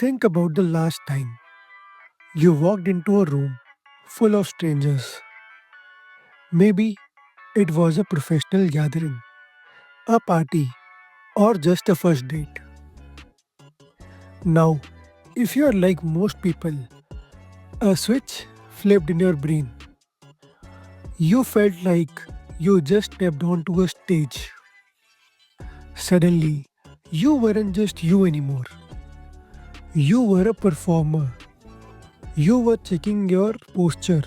Think about the last time you walked into a room full of strangers. Maybe it was a professional gathering, a party, or just a first date. Now, if you are like most people, a switch flipped in your brain. You felt like you just stepped onto a stage. Suddenly, you weren't just you anymore. You were a performer. You were checking your posture,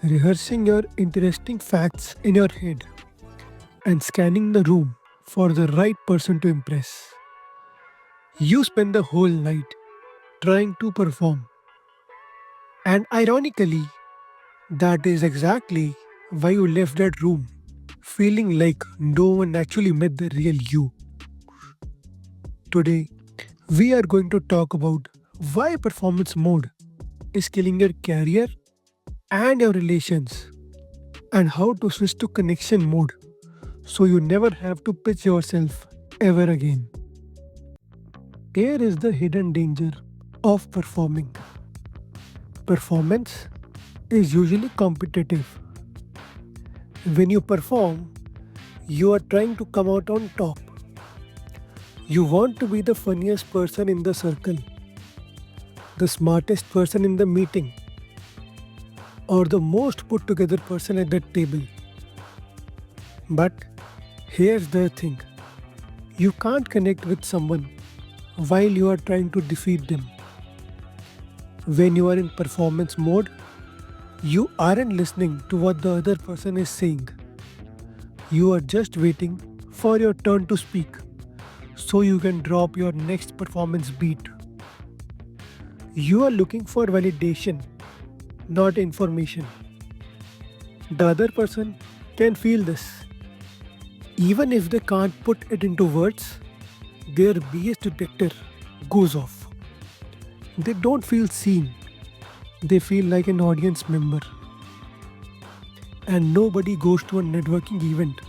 rehearsing your interesting facts in your head, and scanning the room for the right person to impress. You spend the whole night trying to perform. And ironically, that is exactly why you left that room, feeling like no one actually met the real you. Today, we are going to talk about why performance mode is killing your career and your relations, and how to switch to connection mode so you never have to pitch yourself ever again. Here is the hidden danger of performing. Performance is usually competitive. When you perform, you are trying to come out on top. You want to be the funniest person in the circle, the smartest person in the meeting, or the most put together person at the table. But here's the thing, you can't connect with someone while you are trying to defeat them. When you are in performance mode, you aren't listening to what the other person is saying. You are just waiting for your turn to speak so you can drop your next performance beat. You are looking for validation, not information. The other person can feel this. Even if they can't put it into words, their BS detector goes off. They don't feel seen, they feel like an audience member. And nobody goes to a networking event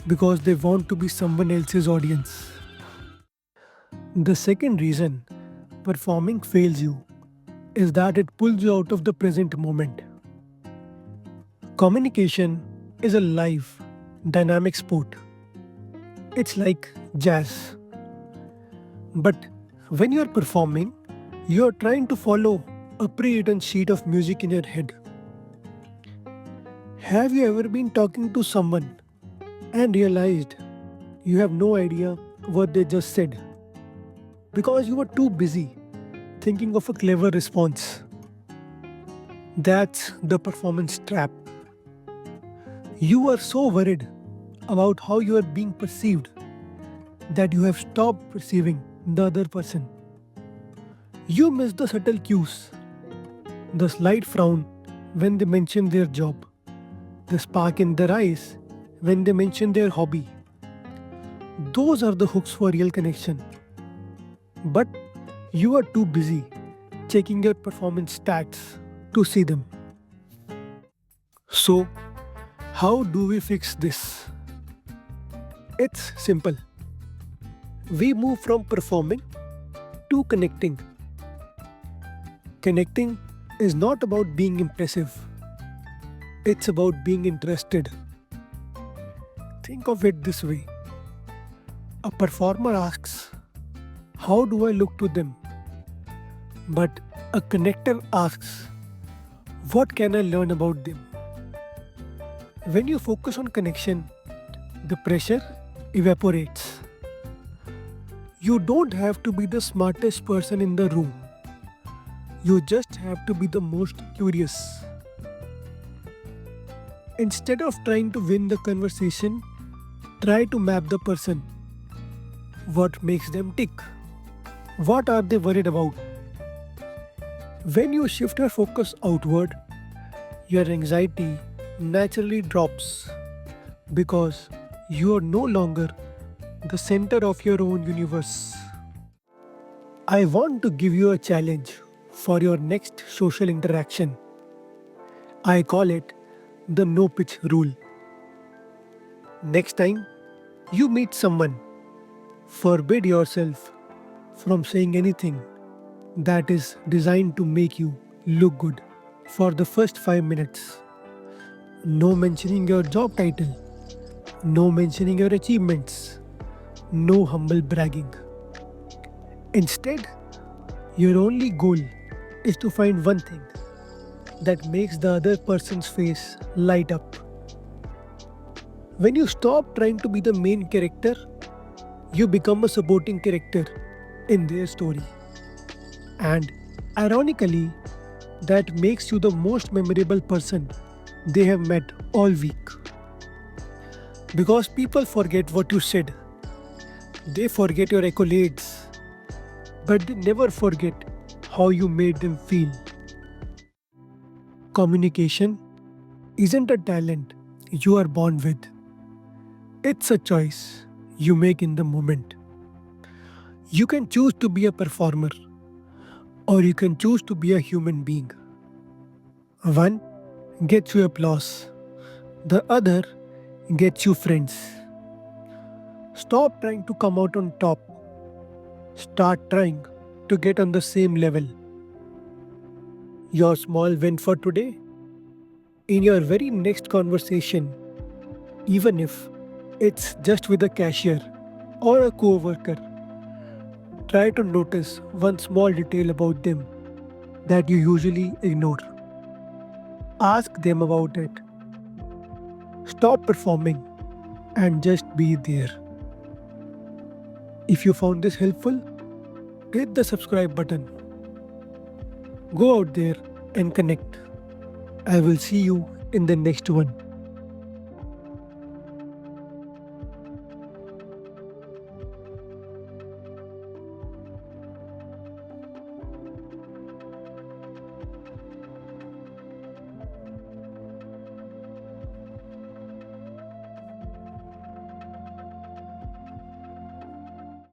because they want to be someone else's audience. The second reason performing fails you is that it pulls you out of the present moment. Communication is a live, dynamic sport. It's like jazz. But when you are performing, you are trying to follow a pre written sheet of music in your head. Have you ever been talking to someone and realized you have no idea what they just said because you were too busy thinking of a clever response? That's the performance trap. You are so worried about how you are being perceived that you have stopped perceiving the other person. You miss the subtle cues, the slight frown when they mention their job, the spark in their eyes when they mention their hobby. Those are the hooks for real connection. But you are too busy checking your performance stats to see them. So, how do we fix this? It's simple. We move from performing to connecting. Connecting is not about being impressive, it's about being interested. Think of it this way, a performer asks, how do I look to them? But a connector asks, what can I learn about them? When you focus on connection, the pressure evaporates. You don't have to be the smartest person in the room. You just have to be the most curious. Instead of trying to win the conversation, try to map the person. What makes them tick? What are they worried about? When you shift your focus outward, your anxiety naturally drops because you are no longer the center of your own universe. I want to give you a challenge for your next social interaction. I call it the no pitch rule. Next time you meet someone, forbid yourself from saying anything that is designed to make you look good for the first 5 minutes. No mentioning your job title, no mentioning your achievements, no humble bragging. Instead, your only goal is to find one thing that makes the other person's face light up. When you stop trying to be the main character, you become a supporting character in their story. And ironically, that makes you the most memorable person they have met all week. Because people forget what you said, they forget your accolades, but they never forget how you made them feel. Communication isn't a talent you are born with, it's a choice you make in the moment. You can choose to be a performer, or you can choose to be a human being. One gets you applause, the other gets you friends. Stop trying to come out on top. Start trying to get on the same level. Your small win for today, in your very next conversation, even if it's just with a cashier or a coworker, try to notice one small detail about them that you usually ignore. Ask them about it. Stop performing and just be there. If you found this helpful, hit the subscribe button. Go out there and connect. I will see you in the next one.